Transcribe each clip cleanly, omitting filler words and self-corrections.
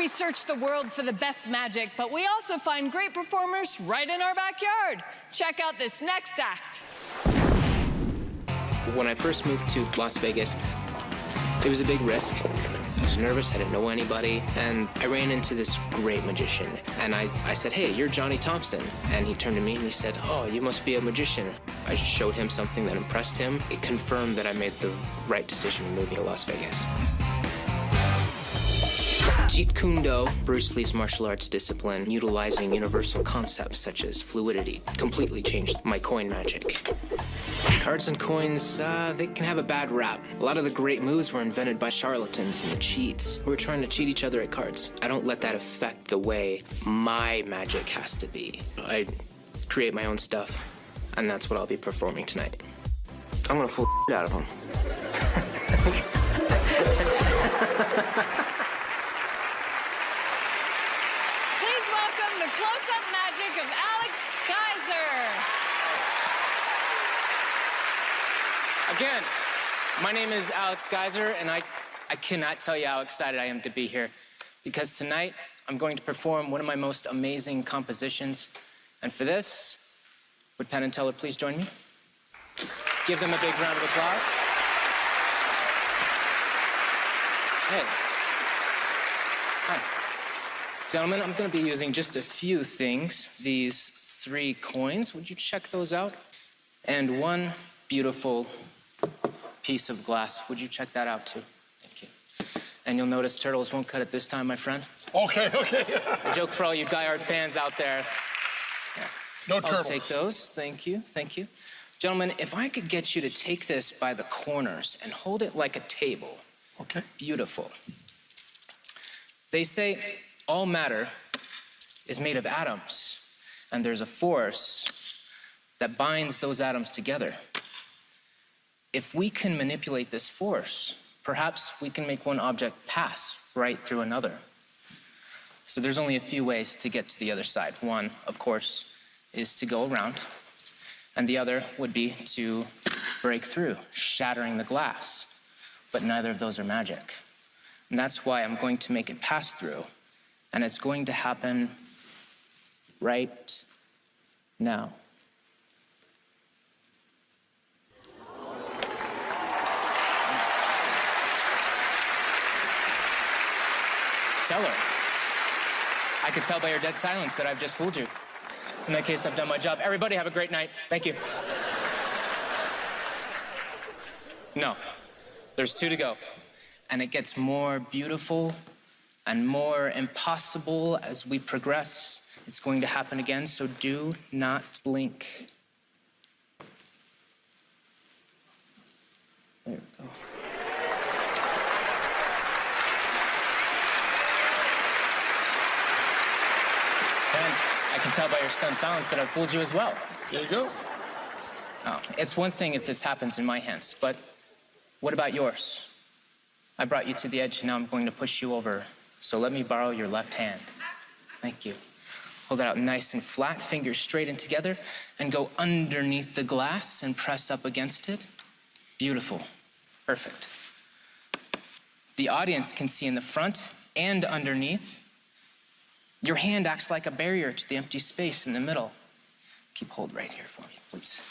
we search the world for the best magic, but we also find great performers right in our backyard. Check out this next act. When I first moved to Las Vegas, it was a big risk. I was nervous, I didn't know anybody, and I ran into this great magician. And I said, hey, you're Johnny Thompson. And he turned to me and he said, oh, you must be a magician. I showed him something that impressed him. It confirmed that I made the right decision in moving to Las Vegas. Jeet Kune Do, Bruce Lee's martial arts discipline, utilizing universal concepts such as fluidity, completely changed my coin magic. Cards and coins, they can have a bad rap. A lot of the great moves were invented by charlatans and the cheats who were trying to cheat each other at cards. I don't let that affect the way my magic has to be. I create my own stuff, and that's what I'll be performing tonight. I'm gonna fool the out of them. Please welcome the close-up magic of Alex Kaiser. Again, my name is Alex Kaiser, and I cannot tell you how excited I am to be here, because tonight I'm going to perform one of my most amazing compositions. And for this, would Penn and Teller please join me? Give them a big round of applause. Hey. Hi. Gentlemen, I'm going to be using just a few things. These 3 coins, would you check those out? And one beautiful piece of glass. Would you check that out too? Thank you. And you'll notice turtles won't cut it this time, my friend. Okay. A joke for all you diehard fans out there. Yeah. No turtles. I'll take those. Thank you. Gentlemen, if I could get you to take this by the corners and hold it like a table. Okay. Beautiful. They say all matter is made of atoms, and there's a force that binds those atoms together. If we can manipulate this force, perhaps we can make one object pass right through another. So there's only a few ways to get to the other side. One, of course, is to go around, and the other would be to break through, shattering the glass. But neither of those are magic. And that's why I'm going to make it pass through, and it's going to happen right now. Teller, I could tell by your dead silence that I've just fooled you. In that case, I've done my job. Everybody have a great night. Thank you. No, there's 2 to go. And it gets more beautiful and more impossible as we progress. It's going to happen again, so do not blink. There we go. Penn, I can tell by your stunned silence that I've fooled you as well. There you go. Oh, it's one thing if this happens in my hands, but what about yours? I brought you to the edge, and now I'm going to push you over. So let me borrow your left hand. Thank you. Hold it out nice and flat, fingers straight and together, and go underneath the glass and press up against it. Beautiful. Perfect. The audience can see in the front and underneath. Your hand acts like a barrier to the empty space in the middle. Keep hold right here for me, please.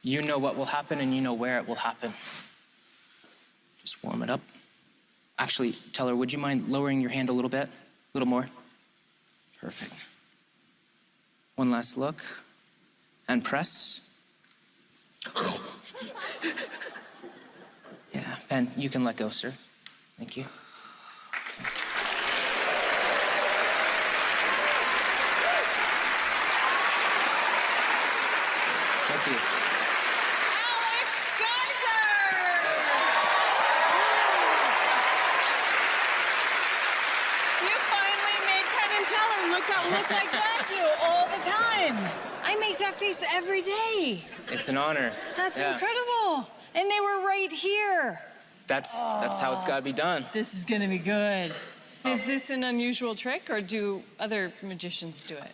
You know what will happen, and you know where it will happen. Just warm it up. Actually, Teller, would you mind lowering your hand a little bit? A little more? Perfect. One last look. And press. Yeah, Penn, you can let go, sir. Thank you. Thank you. Alex Kaiser! You finally made Penn and Teller look like I do all the time. I make that face every day. It's an honor. That's incredible. And they were right here. That's how it's got to be done. This is gonna be good. Is this an unusual trick, or do other magicians do it?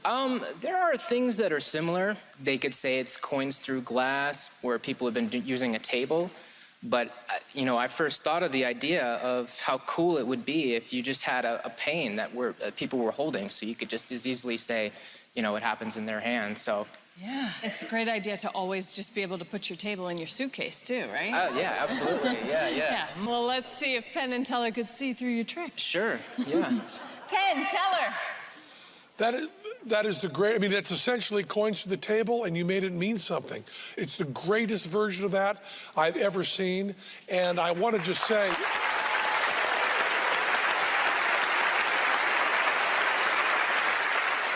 There are things that are similar. They could say it's coins through glass, where people have been using a table. But, you know, I first thought of the idea of how cool it would be if you just had a pane that people were holding, so you could just as easily say, you know, it happens in their hand. So. Yeah, it's a great idea to always just be able to put your table in your suitcase too, right? Yeah, absolutely. Yeah. Well, let's see if Penn and Teller could see through your trick. Sure, yeah. Penn, Teller. That is the great, I mean, that's essentially coins to the table, and you made it mean something. It's the greatest version of that I've ever seen, and I want to just say,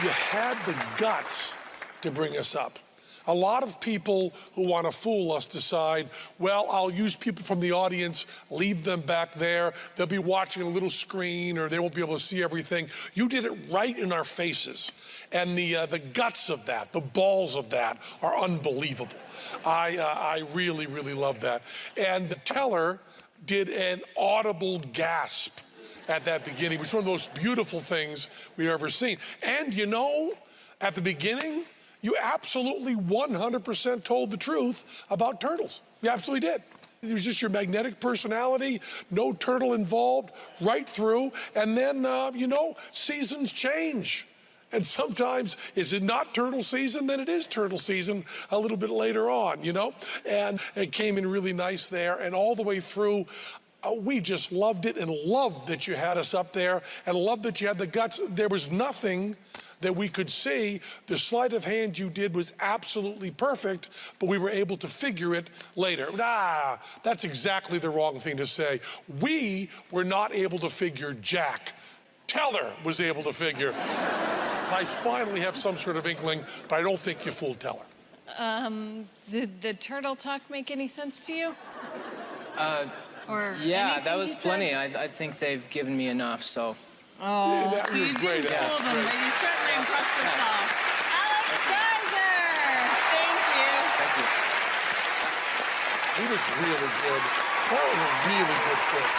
you had the guts to bring us up. A lot of people who want to fool us decide, well, I'll use people from the audience, leave them back there, they'll be watching a little screen or they won't be able to see everything. You did it right in our faces. And the guts of that, the balls of that are unbelievable. I really, really love that. And Teller did an audible gasp at that beginning, which is one of the most beautiful things we've ever seen. And you know, at the beginning, you absolutely 100% told the truth about turtles. You absolutely did. It was just your magnetic personality, no turtle involved, right through. And then, you know, seasons change. And sometimes, is it not turtle season? Then it is turtle season a little bit later on, you know? And it came in really nice there. And all the way through, we just loved it and loved that you had us up there and loved that you had the guts. There was nothing that we could see. The sleight of hand you did was absolutely perfect, but we were able to figure it later. That's exactly the wrong thing to say. We were not able to figure Jack. Teller was able to figure. I finally have some sort of inkling, but I don't think you fooled Teller. Did the turtle talk make any sense to you? Yeah, that was plenty. I think they've given me enough, so. Oh, that so you was didn't great, fool them, but you certainly impressed us all. Alex Geyser! Thank you. Thank you. He was really good. That was a really good trick.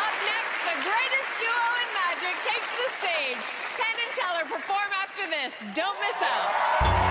Up next, the greatest duo in magic takes the stage. Penn and Teller perform after this. Don't miss out.